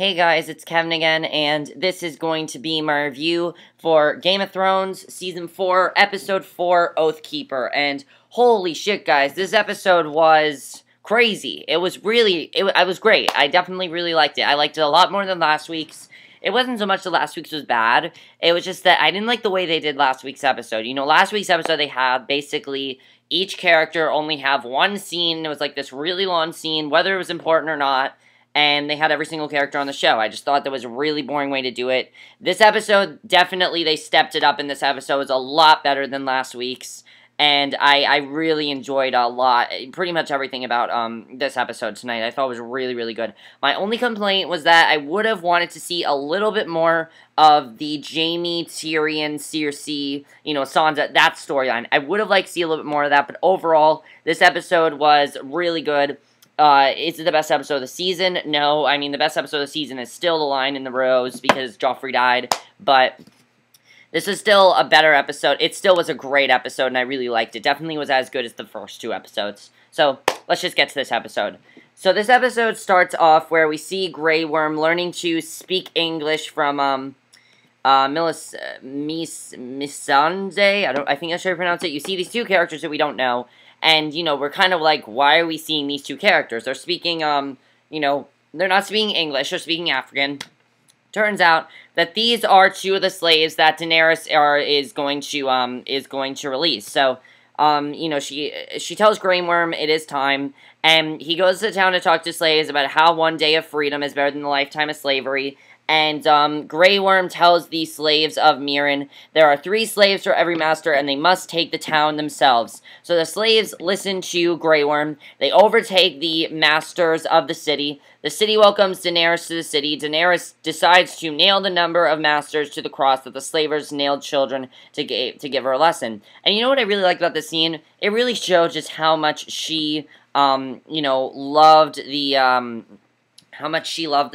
Hey guys, it's Kevin again, and this is going to be my review for Game of Thrones Season 4, Episode 4, Oathkeeper, and holy shit guys, this episode was crazy. It was great. I definitely really liked it. I liked it a lot more than last week's. It wasn't so much that last week's was bad, it was just that I didn't like the way they did last week's episode. You know, last week's episode they had basically each character only have one scene. It was like this really long scene, whether it was important or not, and they had every single character on the show. I just thought that was a really boring way to do it. This episode, definitely they stepped it up in this episode. It was a lot better than last week's, and I really enjoyed a lot, pretty much everything about this episode tonight. I thought it was really, really good. My only complaint was that I would have wanted to see a little bit more of the Jaime, Tyrion, Cersei, Sansa, that storyline. I would have liked to see a little bit more of that, but overall, this episode was really good. Is it the best episode of the season? No, I mean, the best episode of the season is still The Lion in the Rose, because Joffrey died, but this is still a better episode. It still was a great episode, and I really liked it. Definitely was as good as the first two episodes. So, let's just get to this episode. So, this episode starts off where we see Grey Worm learning to speak English from, Missandei. I think that's how you pronounce it. You see these two characters that we don't know. And, we're kind of like, why are we seeing these two characters? They're speaking, they're not speaking English, they're speaking African. Turns out that these are two of the slaves that Daenerys is going to release. So, she tells Grey Worm it is time, and he goes to town to talk to slaves about how one day of freedom is better than a lifetime of slavery. And Grey Worm tells the slaves of Meereen there are 3 slaves for every master, and they must take the town themselves. So the slaves listen to Grey Worm. They overtake the masters of the city. The city welcomes Daenerys to the city. Daenerys decides to nail the number of masters to the cross that the slavers nailed children to give her a lesson. And you know what I really liked about this scene? It really showed just how much she, loved the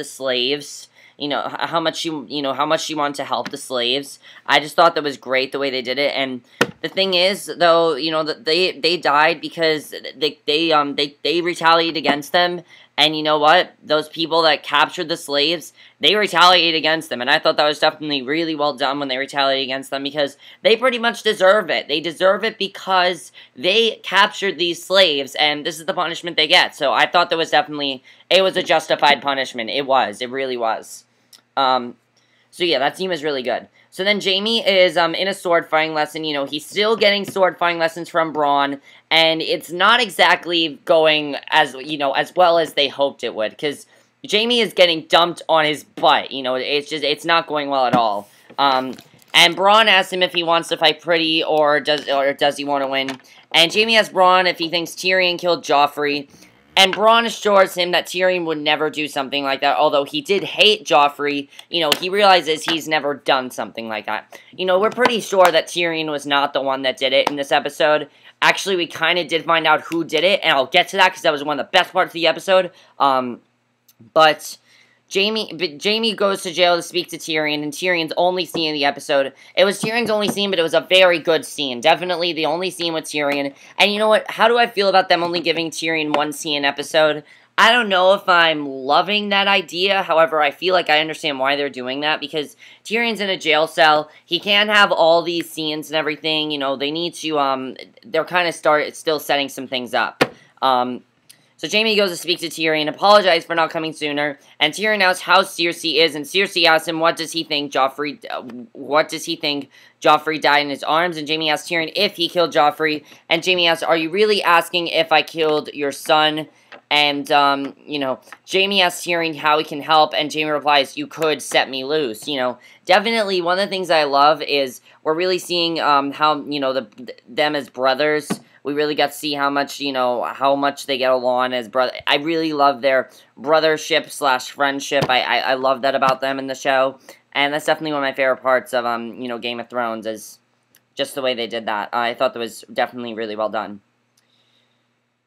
slaves. How much she wanted to help the slaves. I just thought that was great the way they did it. And the thing is, though, that they died because they retaliated against them. And you know what? Those people that captured the slaves, they retaliated against them. And I thought that was definitely really well done when they retaliated against them, because they pretty much deserve it. They deserve it because they captured these slaves, and this is the punishment they get. So I thought that was definitely, it was a justified punishment. It was. It really was. So yeah, that scene was really good. So then Jaime is, in a sword fighting lesson. He's still getting sword fighting lessons from Bran, and it's not exactly going as well as they hoped it would, because Jaime is getting dumped on his butt. It's not going well at all. And Bran asks him if he wants to fight pretty, or does he want to win. And Jaime asks Bran if he thinks Tyrion killed Joffrey. And Bran assures him that Tyrion would never do something like that, although he did hate Joffrey. He realizes he's never done something like that. We're pretty sure that Tyrion was not the one that did it in this episode. Actually, we kind of did find out who did it, and I'll get to that because that was one of the best parts of the episode. But Jaime goes to jail to speak to Tyrion, and Tyrion's only scene in the episode. It was Tyrion's only scene, but it was a very good scene. Definitely the only scene with Tyrion. And you know what? How do I feel about them only giving Tyrion one scene episode? I don't know if I'm loving that idea. However, I feel like I understand why they're doing that, because Tyrion's in a jail cell. He can't have all these scenes and everything. They need to, they're kind of still setting some things up. So Jaime goes to speak to Tyrion, apologize for not coming sooner, and Tyrion asks how Cersei is, and Cersei asks him what does he think Joffrey died in his arms, and Jaime asks Tyrion if he killed Joffrey, and Jaime asks, are you really asking if I killed your son? And, Jaime asks Tyrion how he can help, and Jaime replies, you could set me loose. Definitely one of the things I love is we're really seeing, how, them as brothers. We really got to see how much they get along as brothers. I really love their brothership / friendship. I love that about them in the show. And that's definitely one of my favorite parts of, Game of Thrones, is just the way they did that. I thought that was definitely really well done.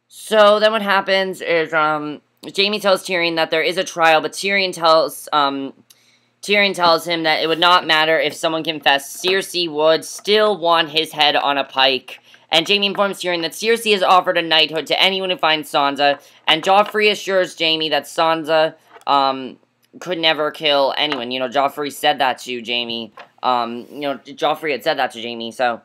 So then what happens is, Jaime tells Tyrion that there is a trial, but Tyrion tells him that it would not matter if someone confessed. Cersei would still want his head on a pike. And Jaime informs Tyrion that Cersei has offered a knighthood to anyone who finds Sansa, and Joffrey assures Jaime that Sansa could never kill anyone. You know, Joffrey said that to Jaime. You know, Joffrey had said that to Jaime, so...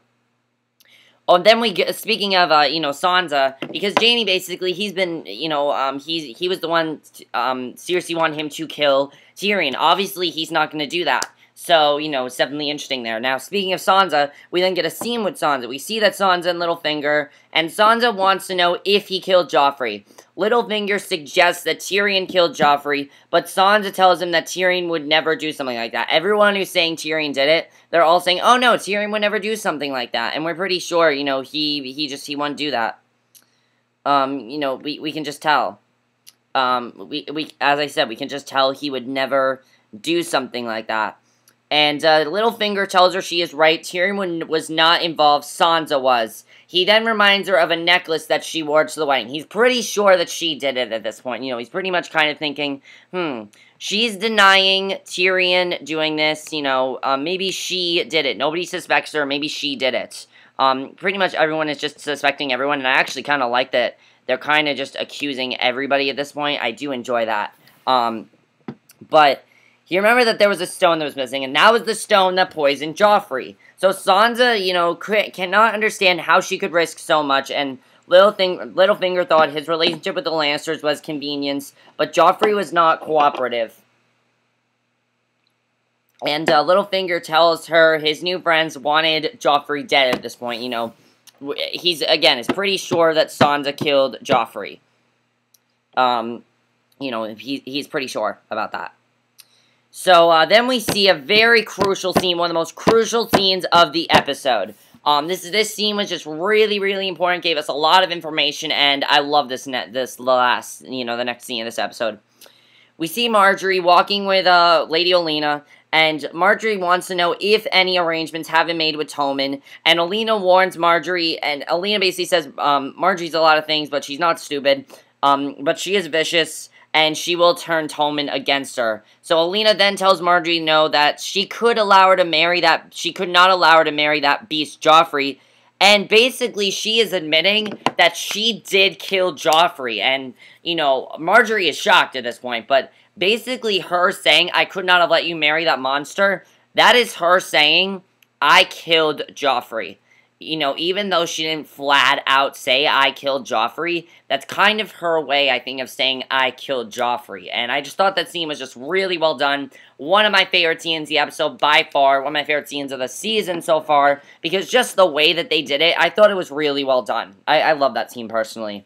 Oh, then we get, speaking of, you know, Sansa, because Jaime, basically, he's been, you know, he was the one, Cersei wanted him to kill Tyrion. Obviously, he's not going to do that. So, you know, it's definitely interesting there. Now, speaking of Sansa, we then get a scene with Sansa. We see that Sansa and Littlefinger, and Sansa wants to know if he killed Joffrey. Littlefinger suggests that Tyrion killed Joffrey, but Sansa tells him that Tyrion would never do something like that. Everyone who's saying Tyrion did it, they're all saying, oh no, Tyrion would never do something like that. And we're pretty sure, you know, he won't do that. You know, we can just tell. As I said, we can just tell he would never do something like that. And Littlefinger tells her she is right. Tyrion was not involved. Sansa was. He then reminds her of a necklace that she wore to the wedding. He's pretty sure that she did it at this point. You know, he's pretty much kind of thinking, she's denying Tyrion doing this. You know, maybe she did it. Nobody suspects her. Maybe she did it. Pretty much everyone is just suspecting everyone. And I actually kind of like that they're kind of just accusing everybody at this point. I do enjoy that. But... you remember that there was a stone that was missing, and that was the stone that poisoned Joffrey. So Sansa, you know, cannot understand how she could risk so much, and Littlefinger thought his relationship with the Lannisters was convenience, but Joffrey was not cooperative. And Littlefinger tells her his new friends wanted Joffrey dead at this point, you know. He's, again, is pretty sure that Sansa killed Joffrey. You know, he's pretty sure about that. So, then we see a very crucial scene, one of the most crucial scenes of the episode. This scene was just really, really important, gave us a lot of information, and I love the next scene of this episode. We see Margaery walking with, Lady Olenna, and Margaery wants to know if any arrangements have been made with Tommen, and Olenna warns Margaery, and Olenna basically says, Margaery's a lot of things, but she's not stupid, but she is vicious, and she will turn Tommen against her. So Olenna then tells Margaery no, that she could allow her to marry that, she could not allow her to marry that beast Joffrey, and basically she is admitting that she did kill Joffrey, and, you know, Margaery is shocked at this point, but basically her saying, I could not have let you marry that monster, that is her saying, I killed Joffrey. You know, even though she didn't flat out say, I killed Joffrey, that's kind of her way, I think, of saying, I killed Joffrey. And I just thought that scene was just really well done. One of my favorite scenes of the episode, by far. One of my favorite scenes of the season so far. Because just the way that they did it, I thought it was really well done. I love that scene, personally.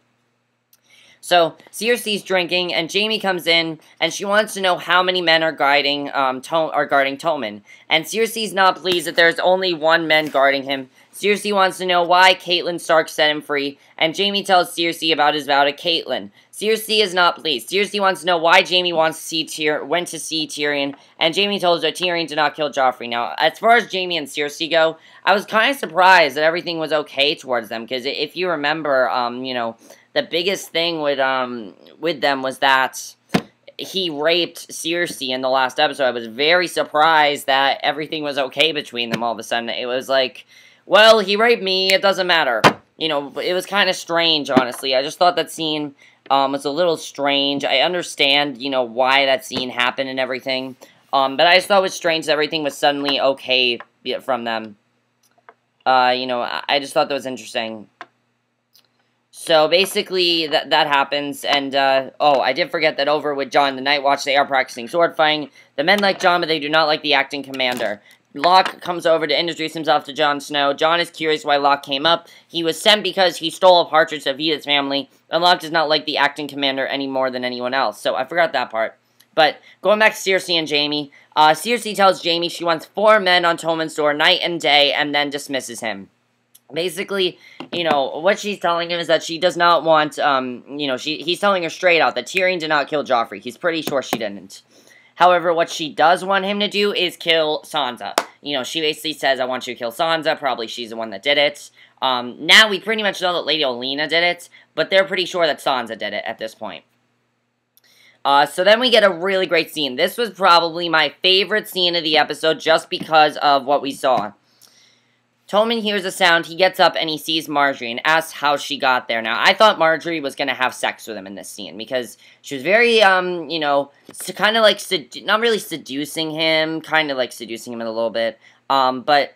So, Cersei's drinking, and Jaime comes in, and she wants to know how many men are guarding Tommen. And Cersei's not pleased that there's only one man guarding him. Cersei wants to know why Catelyn Stark set him free, and Jaime tells Cersei about his vow to Catelyn. Cersei is not pleased. Cersei wants to know why Jaime went to see Tyrion, and Jaime tells her Tyrion did not kill Joffrey. Now, as far as Jaime and Cersei go, I was kind of surprised that everything was okay towards them, because if you remember, you know, the biggest thing with them was that he raped Cersei in the last episode. I was very surprised that everything was okay between them all of a sudden. It was like, well, he raped me, it doesn't matter. You know, it was kind of strange, honestly. I just thought that scene was a little strange. I understand, you know, why that scene happened and everything. But I just thought it was strange that everything was suddenly okay from them. You know, I just thought that was interesting. So, basically, that happens, and, oh, I did forget that over with Jon the Night Watch, they are practicing sword fighting. The men like Jon, but they do not like the acting commander. Locke comes over to introduce himself to Jon Snow. Jon is curious why Locke came up. He was sent because he stole a partridge to feed his family, and Locke does not like the acting commander any more than anyone else, so I forgot that part. But, going back to Cersei and Jaime, Cersei tells Jaime she wants 4 men on Tommen's door night and day, and then dismisses him. Basically, you know, what she's telling him is that she does not want, you know, he's telling her straight out that Tyrion did not kill Joffrey. He's pretty sure she didn't. However, what she does want him to do is kill Sansa. You know, she basically says, I want you to kill Sansa. Probably she's the one that did it. Now we pretty much know that Lady Olenna did it, but they're pretty sure that Sansa did it at this point. So then we get a really great scene. This was probably my favorite scene of the episode just because of what we saw. Tommen hears a sound, he gets up, and he sees Margarey and asks how she got there. Now, I thought Margarey was going to have sex with him in this scene, because she was very, you know, kind of like, not really seducing him, kind of like seducing him a little bit, but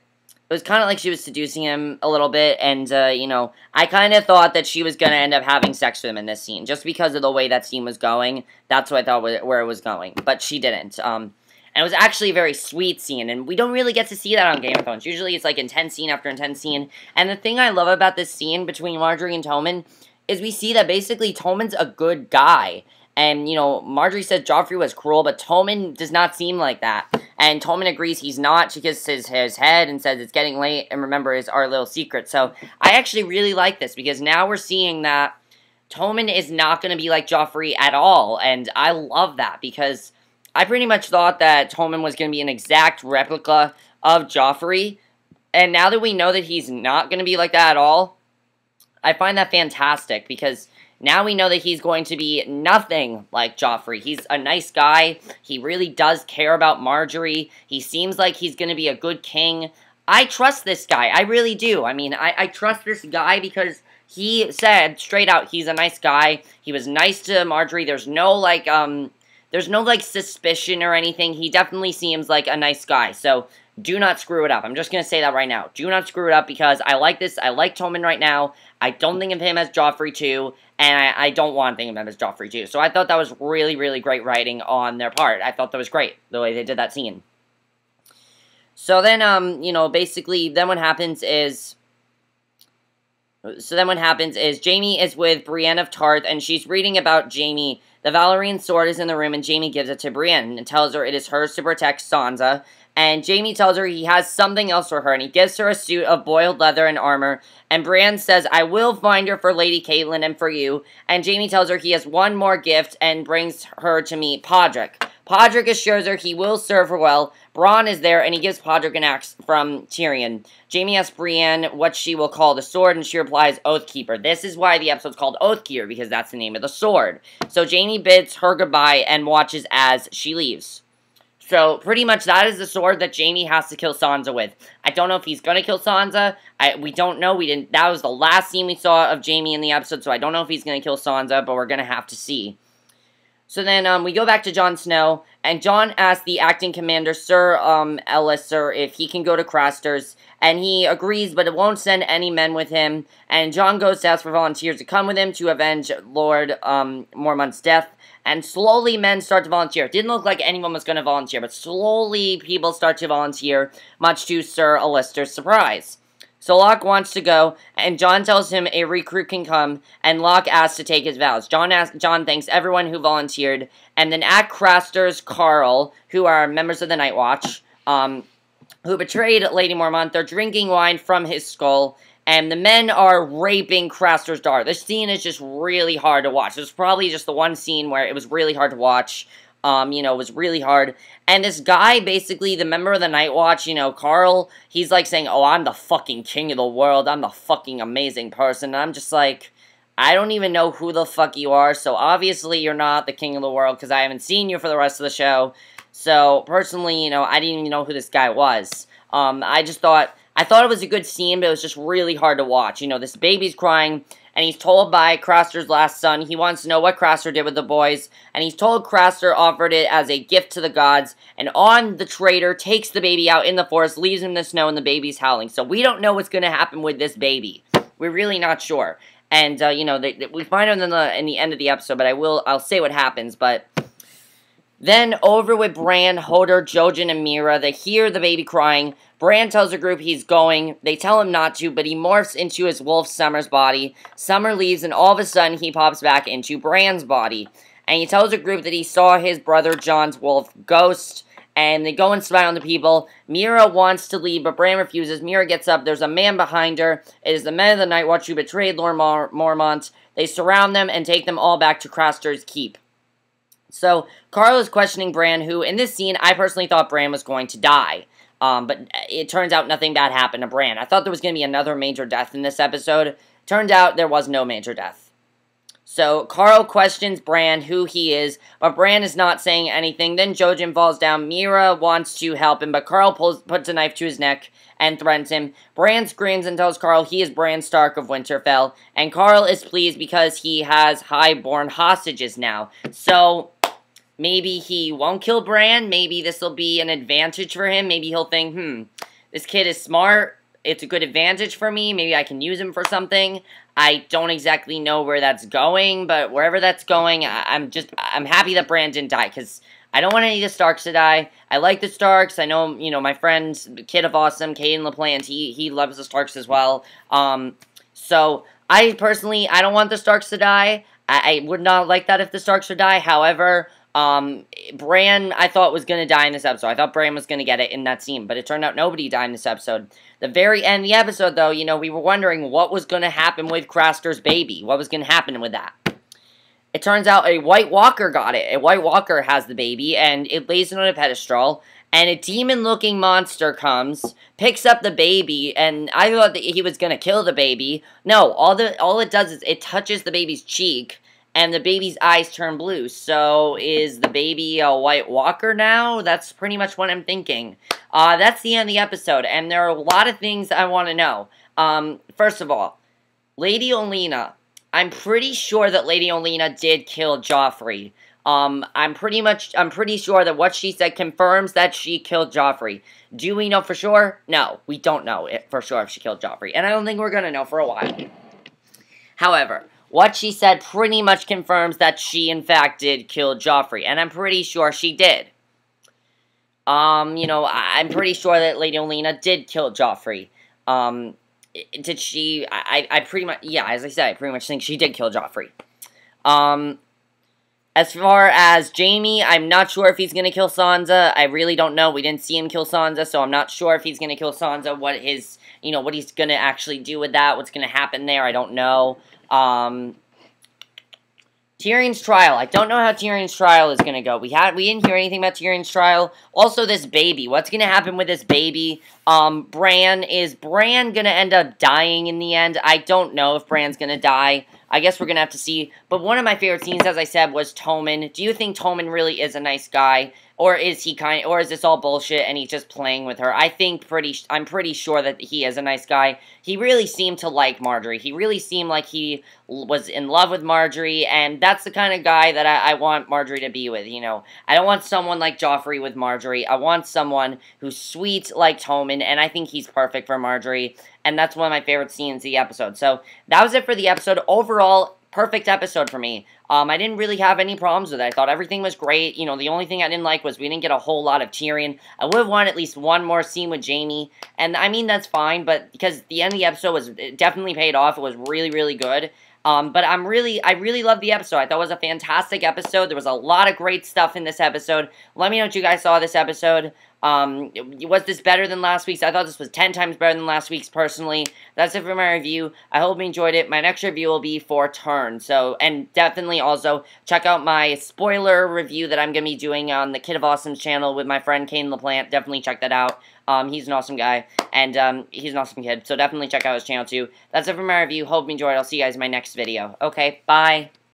it was kind of like she was seducing him a little bit, and, you know, I kind of thought that she was going to end up having sex with him in this scene, just because of the way that scene was going. That's what I thought where it was going, but she didn't, and it was actually a very sweet scene, and we don't really get to see that on Game of Thrones. Usually it's like intense scene after intense scene, and the thing I love about this scene between Margarey and Tommen is we see that basically Tommen's a good guy. And, you know, Margarey says Joffrey was cruel, but Tommen does not seem like that. And Tommen agrees he's not. She kisses his head and says it's getting late, and remember, it's our little secret. So, I actually really like this, because now we're seeing that Tommen is not going to be like Joffrey at all, and I love that, because I pretty much thought that Tommen was going to be an exact replica of Joffrey, and now that we know that he's not going to be like that at all, I find that fantastic, because now we know that he's going to be nothing like Joffrey. He's a nice guy, he really does care about Margarey, he seems like he's going to be a good king. I trust this guy, I really do. I mean, I trust this guy because he said straight out he's a nice guy, he was nice to Margarey, there's no, like, suspicion or anything. He definitely seems like a nice guy. So, do not screw it up. I'm just going to say that right now. Do not screw it up, because I like this. I like Tommen right now. I don't think of him as Joffrey too. And I don't want to think of him as Joffrey too. So, I thought that was really, really great writing on their part. I thought that was great, the way they did that scene. So then, you know, basically, then what happens is... Jaime is with Brienne of Tarth, and she's reading about Jaime. The Valyrian sword is in the room, and Jaime gives it to Brienne and tells her it is hers to protect Sansa. And Jaime tells her he has something else for her, and he gives her a suit of boiled leather and armor. And Brienne says, I will find her for Lady Catelyn and for you. And Jaime tells her he has one more gift and brings her to meet Podrick. Podrick assures her he will serve her well. Bronn is there, and he gives Podrick an axe from Tyrion. Jaime asks Brienne what she will call the sword, and she replies, Oathkeeper. This is why the episode's called Oathkeeper, because that's the name of the sword. So Jaime bids her goodbye and watches as she leaves. So, pretty much that is the sword that Jaime has to kill Sansa with. I don't know if he's gonna kill Sansa. We don't know. That was the last scene we saw of Jaime in the episode, so I don't know if he's gonna kill Sansa, but we're gonna have to see. So then, we go back to Jon Snow, and Jon asks the acting commander, Sir Elessar, if he can go to Craster's, and he agrees, but it won't send any men with him, and Jon goes to ask for volunteers to come with him to avenge Lord Mormont's death, and slowly men start to volunteer. It didn't look like anyone was going to volunteer, but slowly people start to volunteer, much to Sir Allister's surprise. So Locke wants to go, and Jon tells him a recruit can come, and Locke asks to take his vows. Jon thanks everyone who volunteered, and then at Craster's, Carl, who are members of the Night Watch, who betrayed Lady Mormont, they're drinking wine from his skull, and the men are raping Craster's daughter. This scene is just really hard to watch. It was probably just the one scene where it was really hard to watch. You know, it was really hard. And this guy, basically, the member of the Night Watch, you know, Carl, he's like saying, oh, I'm the fucking king of the world, I'm the fucking amazing person, and I'm just like, I don't even know who the fuck you are, so obviously you're not the king of the world, because I haven't seen you for the rest of the show, so, personally, you know, I didn't even know who this guy was. I thought it was a good scene, but it was just really hard to watch. You know, this baby's crying, and he's told by Craster's last son, he wants to know what Craster did with the boys, and he's told Craster offered it as a gift to the gods, and on the traitor takes the baby out in the forest, leaves him in the snow, and the baby's howling. So we don't know what's going to happen with this baby. We're really not sure. And, you know, we find out in the end of the episode, but I'll say what happens, but... Then, over with Bran, Hodor, Jojen, and Mira, they hear the baby crying. Bran tells the group he's going. They tell him not to, but he morphs into his wolf Summer's body. Summer leaves, and all of a sudden, he pops back into Bran's body. And he tells the group that he saw his brother Jon's wolf ghost, and they go and spy on the people. Mira wants to leave, but Bran refuses. Mira gets up. There's a man behind her. It is the men of the Night Watch who betrayed Lord Mormont. They surround them and take them all back to Craster's Keep. So, Carl is questioning Bran, who, in this scene, I personally thought Bran was going to die. But it turns out nothing bad happened to Bran. I thought there was going to be another major death in this episode. Turned out there was no major death. So Carl questions Bran who he is, but Bran is not saying anything. Then Jojen falls down. Mira wants to help him, but Carl puts a knife to his neck and threatens him. Bran screams and tells Carl he is Bran Stark of Winterfell, and Carl is pleased because he has highborn hostages now. So maybe he won't kill Bran. Maybe this will be an advantage for him. Maybe he'll think, this kid is smart. It's a good advantage for me. Maybe I can use him for something. I don't exactly know where that's going, but wherever that's going, I'm happy that Bran didn't die, because I don't want any of the Starks to die. I like the Starks. I know, my friend, Kid of Awesome, Caden LaPlante, he loves the Starks as well. So, I personally, I don't want the Starks to die. I would not like that if the Starks would die. However, Bran, I thought, was going to die in this episode. I thought Bran was going to get it in that scene, but it turned out nobody died in this episode. The very end of the episode, though, we were wondering what was going to happen with Craster's baby. What was going to happen with that? It turns out a White Walker got it. A White Walker has the baby, and it lays it on a pedestal, and a demon-looking monster comes, picks up the baby, and I thought that he was going to kill the baby. No, all it does is it touches the baby's cheek, and the baby's eyes turn blue. So, is the baby a White Walker now? That's pretty much what I'm thinking. That's the end of the episode, and there are a lot of things I want to know. First of all, Lady Olenna. I'm pretty sure that Lady Olenna did kill Joffrey. I'm pretty sure that what she said confirms that she killed Joffrey. Do we know for sure? No, we don't know for sure if she killed Joffrey, and I don't think we're gonna know for a while. However, what she said pretty much confirms that she, in fact, did kill Joffrey, and I'm pretty sure she did. I'm pretty sure that Lady Olenna did kill Joffrey. Did she? I pretty much, yeah, as I said, I pretty much think she did kill Joffrey. As far as Jaime, I'm not sure if he's gonna kill Sansa. I really don't know. We didn't see him kill Sansa, so I'm not sure if he's gonna kill Sansa. What he's gonna actually do with that? What's gonna happen there? I don't know. Tyrion's trial. I don't know how Tyrion's trial is going to go. We didn't hear anything about Tyrion's trial. Also, this baby. What's going to happen with this baby? Bran. Is Bran going to end up dying in the end? I don't know if Bran's going to die. I guess we're going to have to see. But one of my favorite scenes, as I said, was Tommen. Do you think Tommen really is a nice guy? Or is this all bullshit and he's just playing with her? I'm pretty sure that he is a nice guy. He really seemed to like Margarey. He really seemed like he was in love with Margarey, and that's the kind of guy that I want Margarey to be with, I don't want someone like Joffrey with Margarey. I want someone who's sweet like Tommen, and I think he's perfect for Margarey, and that's one of my favorite scenes of the episode. So, that was it for the episode. Overall, perfect episode for me. I didn't really have any problems with it. I thought everything was great. The only thing I didn't like was we didn't get a whole lot of Tyrion. I would have wanted at least one more scene with Jaime. And, I mean, that's fine, but because the end of the episode it definitely paid off. It was really, really good. But I really loved the episode. I thought it was a fantastic episode. There was a lot of great stuff in this episode. Let me know what you guys saw of this episode. Was this better than last week's? I thought this was 10 times better than last week's, personally. That's it for my review. I hope you enjoyed it. My next review will be for Turn. So, and definitely also check out my spoiler review that I'm going to be doing on the Kid of Awesome's channel with my friend Caden LaPlante. Definitely check that out. He's an awesome guy, and he's an awesome kid, so definitely check out his channel too. That's it for my review. Hope you enjoyed. I'll see you guys in my next video. Okay, bye.